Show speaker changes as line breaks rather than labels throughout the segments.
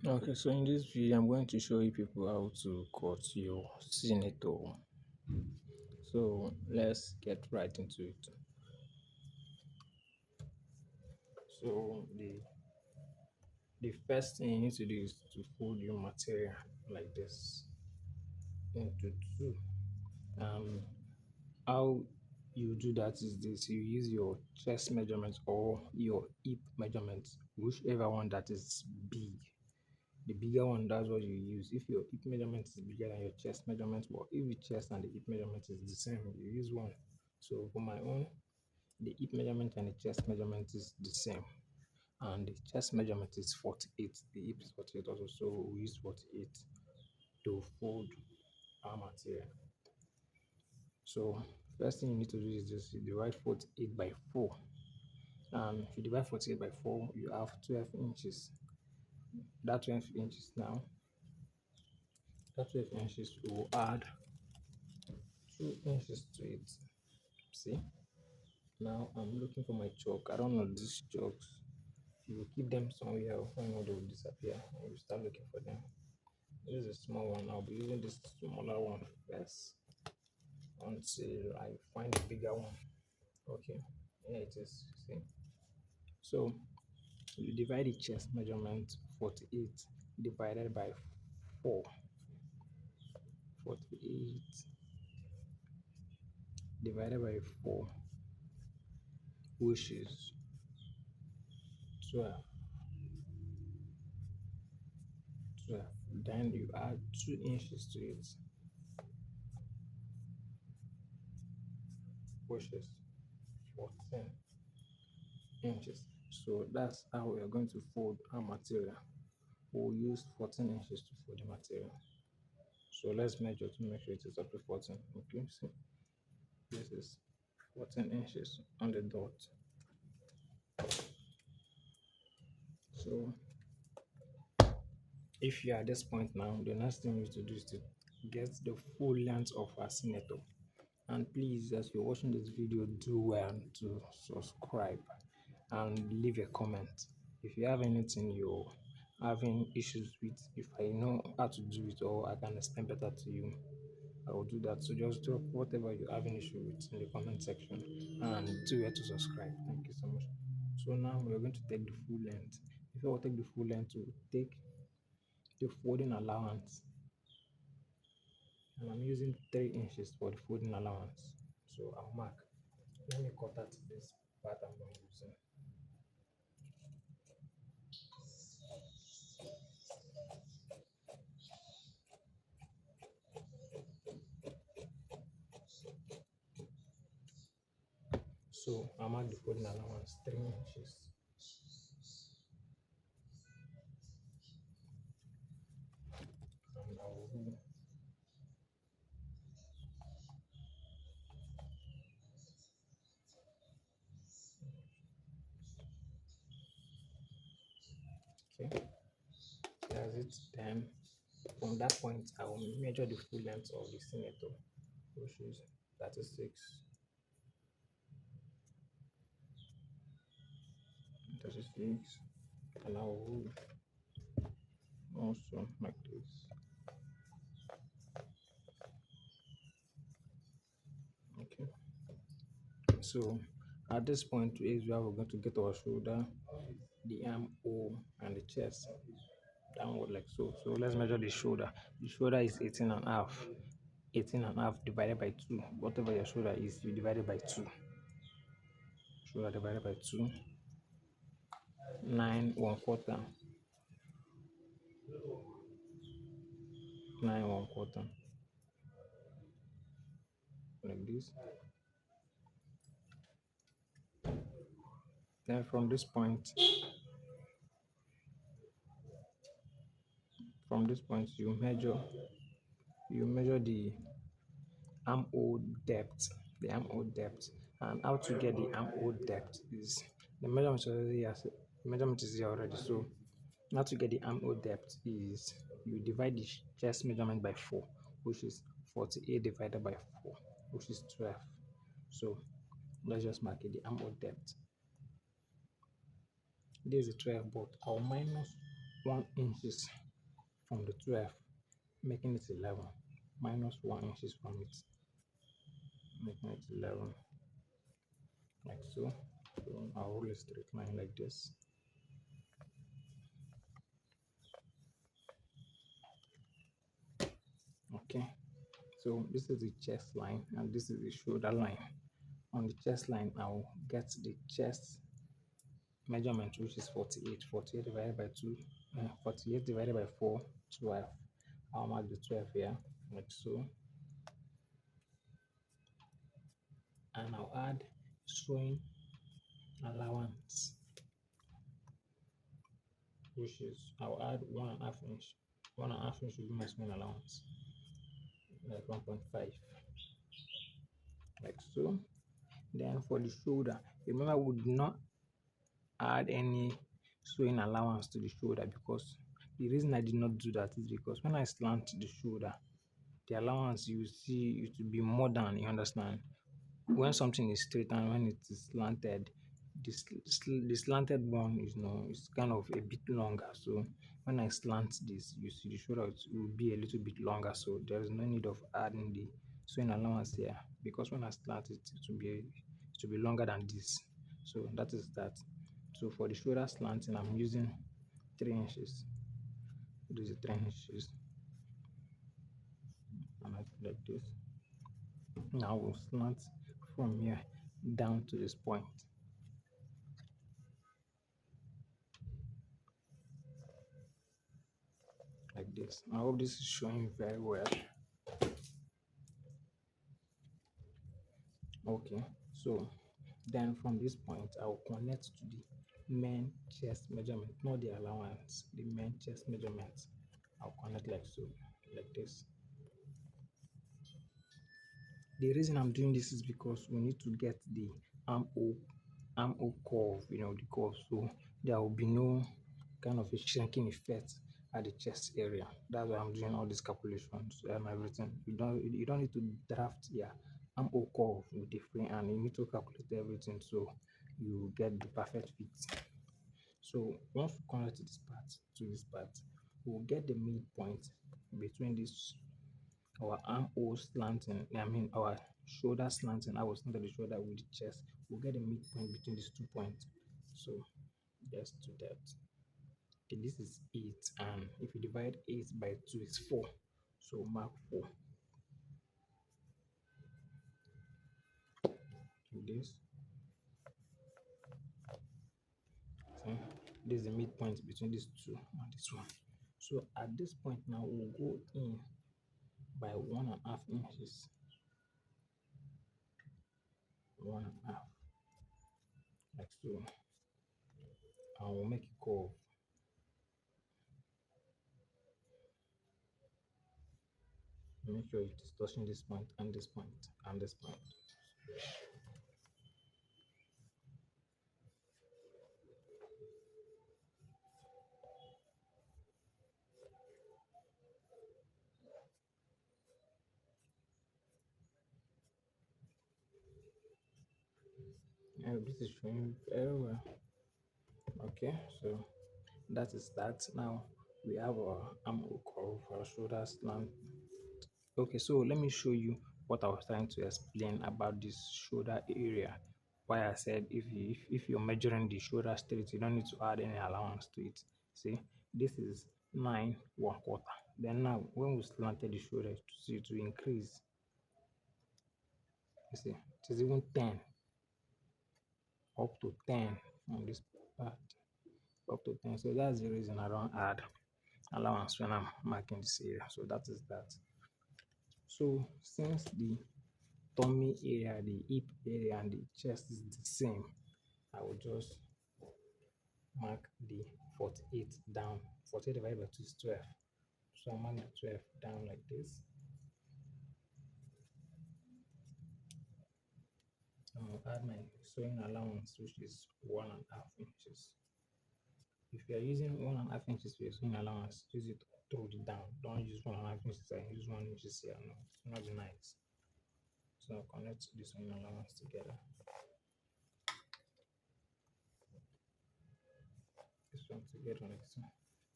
Okay, so in this video, I'm going to show you people how to cut your senator. So let's get right into it. So the first thing you need to do is to fold your material like this into two. Um, how you do that is this: you use your chest measurement or your hip measurement, whichever one that is big. The bigger one, that's what you use. If your hip measurement is bigger than your chest measurement, but if the chest and the hip measurement is the same, you use one. So for my own, the hip measurement and the chest measurement is the same. And the chest measurement is 48. The hip is 48 also. So we use 48 to fold our material. So first thing you need to do is just divide 48 by 4. And if you divide 48 by 4, you have 12 inches. That 12 inches now, that 12 inches will add 2 inches to it. See? Now I'm looking for my chalk. I don't know these chalks. If you keep them somewhere, when they will disappear, you start looking for them. This is a small one. I'll be using this smaller one first until I find a bigger one. Okay, here it is. See? So you divide the chest measurement 48 divided by 4. 48 divided by 4, which is 12. 12. Then you add 2 inches to it, which is 14 inches. So that's how we are going to fold our material. We'll use 14 inches to fold the material. So let's measure to make sure it is up to 14. Okay, see, this is 14 inches on the dot. So if you are at this point now, the next thing you need to do is to get the full length of our senator. And please, as you're watching this video, do well to subscribe and leave a comment. If you have anything you're having issues with, if I know how to do it or I can explain better to you, I will do that. So just drop whatever you have an issue with in the comment section and do it to subscribe. Thank you so much. So now we're going to take the full length. Before we take the full length, we'll take the folding allowance. And I'm using 3 inches for the folding allowance. So I'll mark. Let me cut out this part I'm not using. So I mark the folding allowance 3 inches. And I will okay. That's it. Then from that point, I will measure the full length of the senator, which is 36. 36. And I will also like this. Okay. So at this point is where we're going to get our shoulder, the arm hole, and the chest downward like so. So let's measure the shoulder. The shoulder is 18 and a half. 18 and a half divided by 2. Whatever your shoulder is, you divide it by 2. Shoulder divided by 2. 9 1/4. 9 1/4. Like this. Then from this point you measure the armhole depth. The armhole depth. And how to get the armhole depth is the measurement is here already. So how to get the armhole depth is you divide the chest measurement by 4, which is 48 divided by 4, which is 12. So let's just mark it, the armhole depth. This is 12, but I'll minus 1 inches from the 12, making it 11, minus 1 inches from it, making it 11, like so. So I'll roll a straight line like this. Okay, so this is the chest line and this is the shoulder line. On the chest line, I'll get the chest measurement, which is 48. 48 divided by 2, 48 divided by 4, 12. I'll mark the 12 here, like so. And I'll add sewing allowance, which is I'll add 1.5 inch. 1.5 inch will be my sewing allowance, like 1.5, like so. Then for the shoulder, remember we did not add any sewing allowance to the shoulder, because the reason I did not do that is because when I slant the shoulder, the allowance you see it will be more than, you understand. When something is straight and when it is slanted, the slanted one is is kind of a bit longer. So when I slant this, you see the shoulder it will be a little bit longer. So there is no need of adding the sewing allowance here, because when I slant it, it will be longer than this. So that is that. So for the shoulder slanting, I'm using 3 inches. This is 3 inches, and I put like this. Now we'll slant from here down to this point. Like this. I hope this is showing very well. Okay, so then from this point, I will connect to the main chest measurement, not the allowance, the main chest measurement. I'll connect like so, like this. The reason I'm doing this is because we need to get the armhole curve, the curve, so there will be no kind of a shrinking effect at the chest area. That's why I'm doing all these calculations and everything. You don't need to draft your armhole curve with the free hand. You need to calculate everything so you get the perfect fit. So once we connect to this part, we'll get the midpoint between this our armhole slanting, our shoulder slanting. I was under the shoulder with the chest. We'll get a midpoint between these 2 points. So let's do that. Okay, this is 8, and if you divide 8 by 2, it's 4. So mark 4. Do this. So this is the midpoint between these two and this one. So at this point now, we'll go in by 1.5 inches. 1.5, like so. And we'll make a curve. Make sure it is touching this point and this point and this point. This is showing very well. Okay, so that is that. Now we have our armhole curve, our shoulder slant. Okay, so let me show you what I was trying to explain about this shoulder area. Why I said if you're measuring the shoulder straight, you don't need to add any allowance to it. See, this is 9 1/4. Then now when we slanted the shoulder to increase, you see, it is even 10, up to 10 on this part, up to 10. So that's the reason I don't add allowance when I'm marking this area. So that is that. So since the tummy area, the hip area, and the chest is the same, I will just mark the 48 down. 48 divided by 2 is 12. So I'll mark the 12 down like this. I'll add my sewing allowance, which is 1.5 inches. If you are using 1.5 inches for your sewing allowance, use it throw it down. Don't use 1.5 inches and use 1 inches here. No, it's not nice. So I'll connect the sewing allowance together. This one together like so.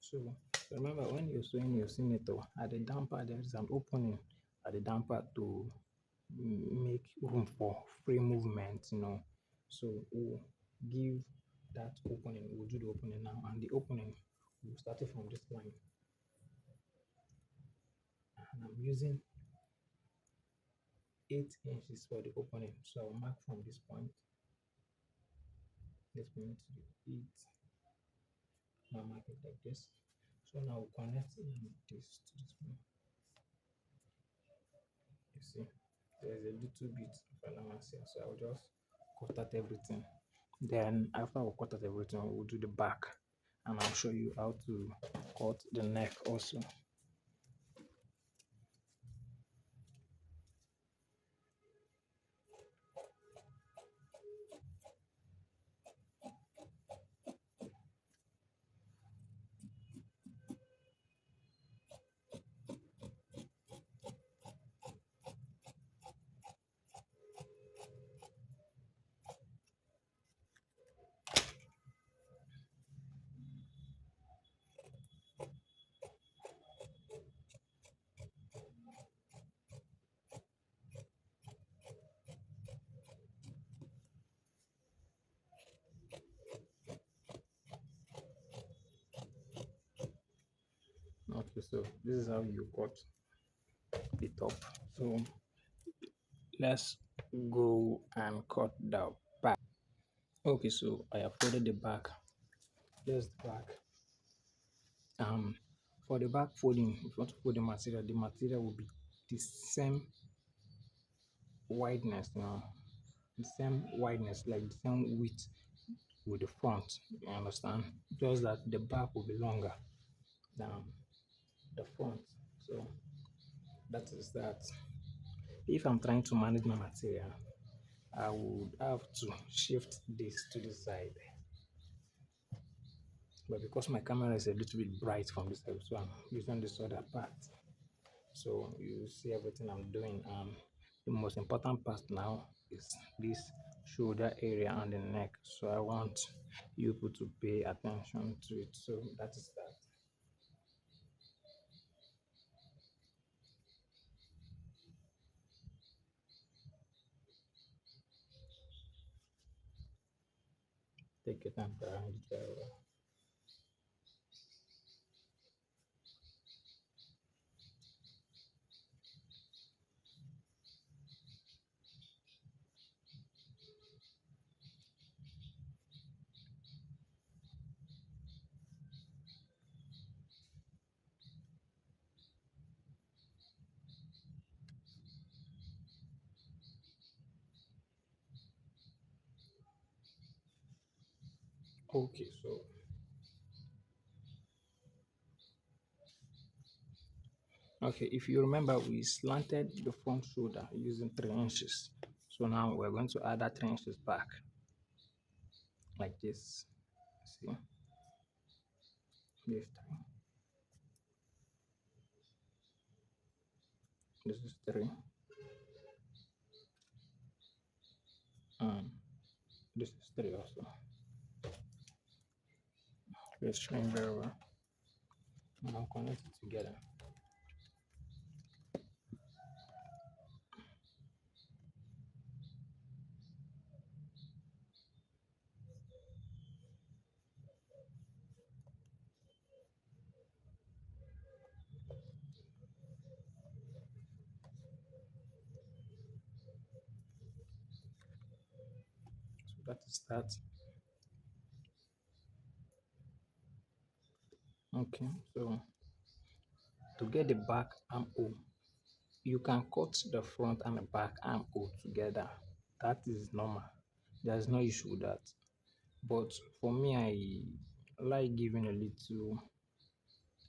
So remember when you're sewing your senator at the damper, there is an opening at the damper to make room for free movement, So we'll give that opening, we'll do the opening now, and the opening will start it from this line. And I'm using 8 inches for the opening. So I'll mark from this point to the 8. I'll mark it like this. So now we'll connect this to this one. You see, there's a little bit of allowance here, so I'll just cut out everything. Then after we cut out everything, we'll do the back, and I'll show you how to cut the neck also. Okay, so this is how you cut the top. So let's go and cut the back. Okay, so I have folded the back. There's the back. For the back folding, if you want to fold the material will be the same wideness, the same wideness, like the same width with the front. You understand? Just that the back will be longer than the front. So that is that. If I'm trying to manage my material, I would have to shift this to the side. But because my camera is a little bit bright from this side, so I'm using this other part. So you see everything I'm doing. The most important part now is this shoulder area and the neck. So I want you people to pay attention to it. So that is that. Take your time to arrange it very well. Okay, so okay, if you remember, we slanted the front shoulder using 3 inches. So now we're going to add that 3 inches back like this. See, this time. This is 3. And this is 3 also. It's showing very well. Now connect it together. So that is that. Okay, so to get the back armhole, you can cut the front and the back armhole together. That is normal. There's no issue with that. But for me, I like giving a little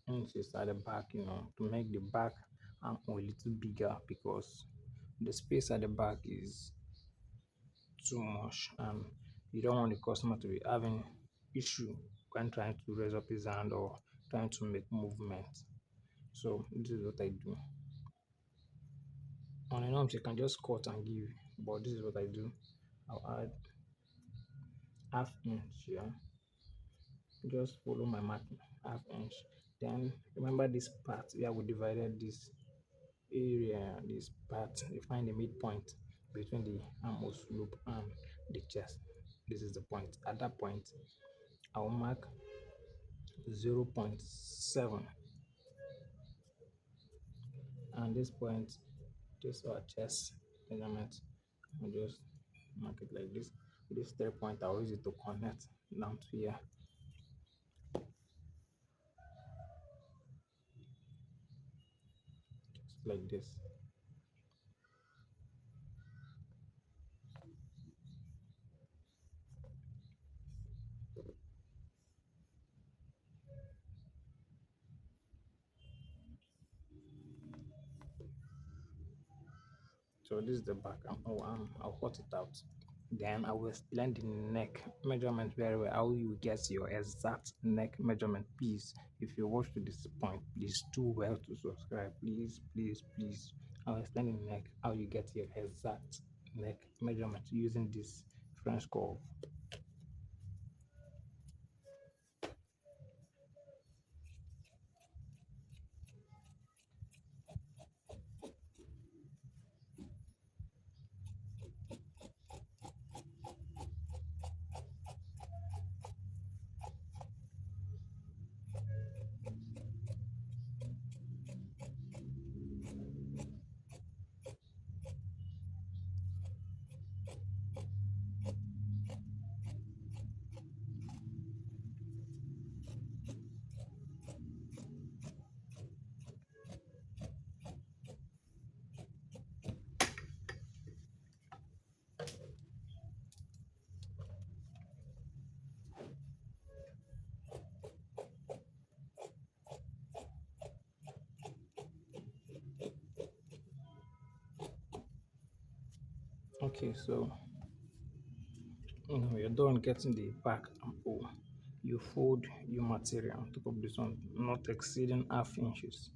inches at the back, to make the back armhole a little bigger because the space at the back is too much and you don't want the customer to be having issue when trying to raise up his hand or trying to make movement. So this is what I do. On a norm, you can just cut and give, but this is what I do. I'll add half inch here. Just follow my marking. half inch. Then remember this part where we divided this area, this part, you find the midpoint between the armhole loop and the chest. This is the point. At that point, I'll mark 0.7, and this point, this our chest measurement, I'll just mark it like this. This 3 point, I'll use it to connect down to here, just like this. So this is the back. I'll cut it out. Then I will explain the neck measurement very well. How you get your exact neck measurement. Please, if you watch to this point, please do well to subscribe. Please, please, please. I'll explain the neck. How you get your exact neck measurement using this French curve. Okay, so you're done getting the back armhole. You fold your material on top of this one, not exceeding half inches.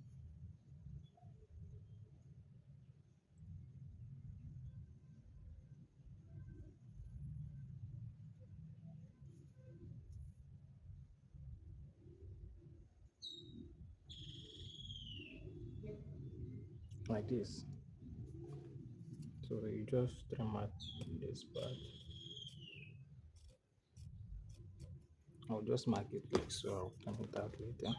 Like this. So you just trim out this part. I'll just mark it like so. I'll trim it out later.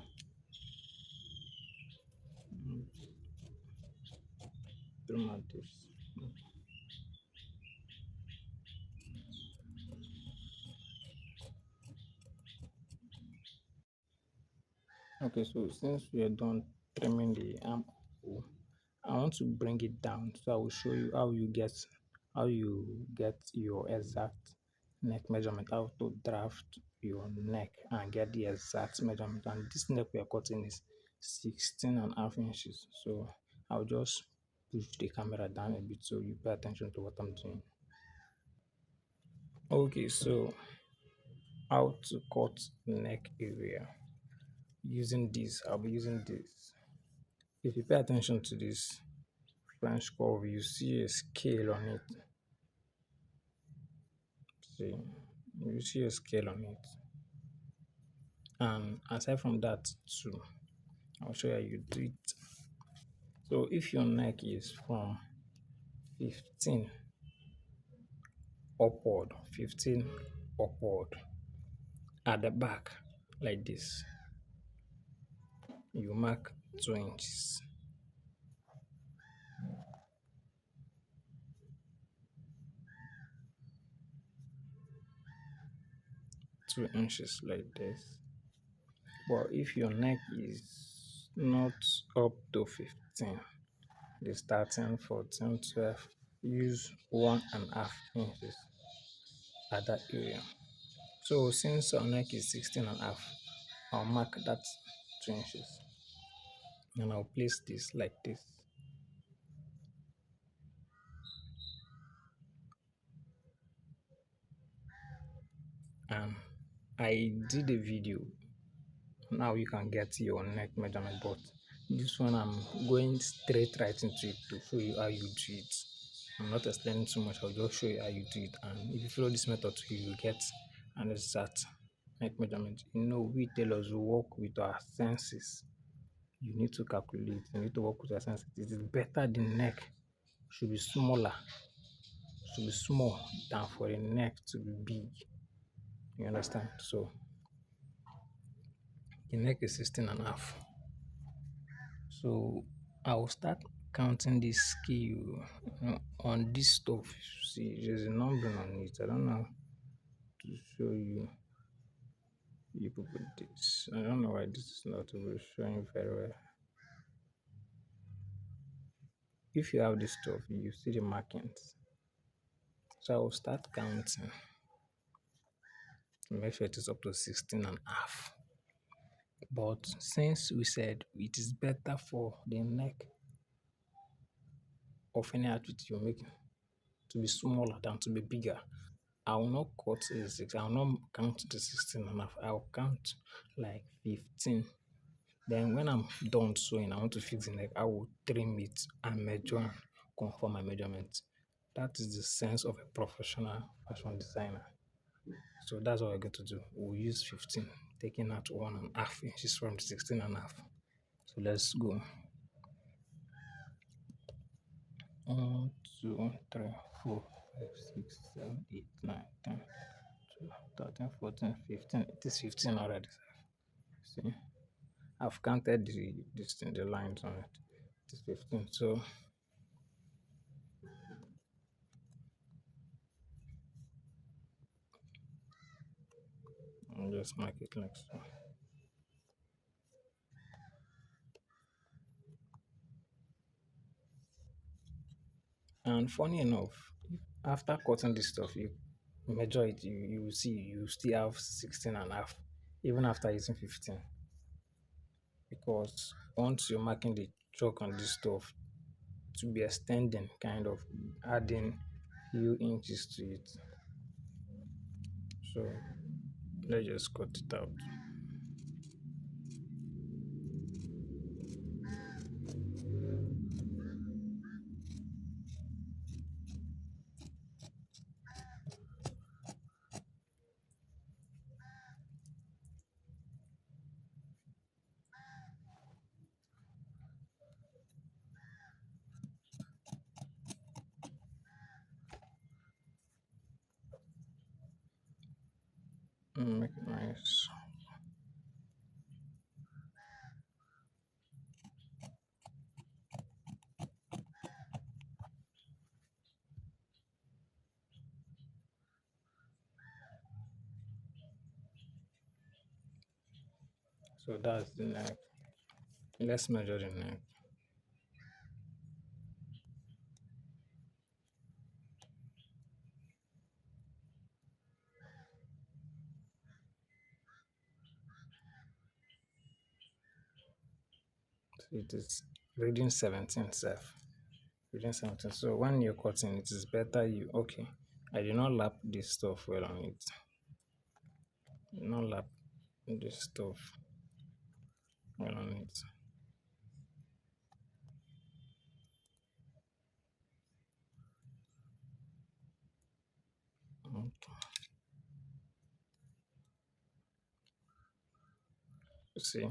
Mm, Trim out this. Okay, so since we are done trimming the armhole, I want to bring it down. So I will show you how you get your exact neck measurement, how to draft your neck and get the exact measurement. And this neck we are cutting is 16.5 inches. So I'll just push the camera down a bit so you pay attention to what I'm doing. Okay, so how to cut neck area using this. I'll be using this. If you pay attention to this French curve, you see a scale on it. See, you see a scale on it. And aside from that, too, I'll show you how you do it. So if your neck is from 15 upward, 15 upward, at the back, like this, you mark 2 inches. Two inches like this. But if your neck is not up to 15, the starting 14, 12, use 1.5 inches at that area. So since our neck is 16.5, I'll mark that 2 inches and I'll place this like this. And I did a video. Now you can get your neck measurement, but this one I'm going straight right into it to show you how you do it. I'm not explaining too much, I'll just show you how you do it. And if you follow this method, you will get an exact neck measurement. We tailors work with our senses. You need to calculate, you need to work with your senses. It is better the neck should be smaller, should be small than for the neck to be big. You understand? So the neck is 16 and a half. So I will start counting this scale on this stuff. See, there's a number on it. I don't know to show you. You could put this. I don't know why this is not showing very well. If you have this stuff, you see the markings. So I will start counting to make sure it is up to 16 and a half. But since we said it is better for the neck of any activity you're making to be smaller than to be bigger, I will not cut the 6. I will not count the 16 and a half. I will count like 15. Then when I'm done sewing, I want to fix the neck, I will trim it and measure and confirm my measurement. That is the sense of a professional fashion designer. So that's what we're going to do. We'll use 15, taking out 1.5 inches from the 16 and a half. So let's go. 1, 2, 3, 4, 5, 6, 7, 8, 9, 10, 12, 13, 14, 15. It is 15 already. See, I've counted the lines on it. It is 15. So I'll just mark it like so. And funny enough, after cutting this stuff, you measure it, you will see you still have 16 and a half, even after using 15. Because once you're marking the chalk on this stuff, to be extending, kind of adding few inches to it. So let's just cut it out. Make it nice. So that's the neck. Let's measure the neck. So it is reading 17 self. Reading 17. So when you're cutting, it is better you okay. I did not lap this stuff well on it. Not lap this stuff well on it. Okay. You see.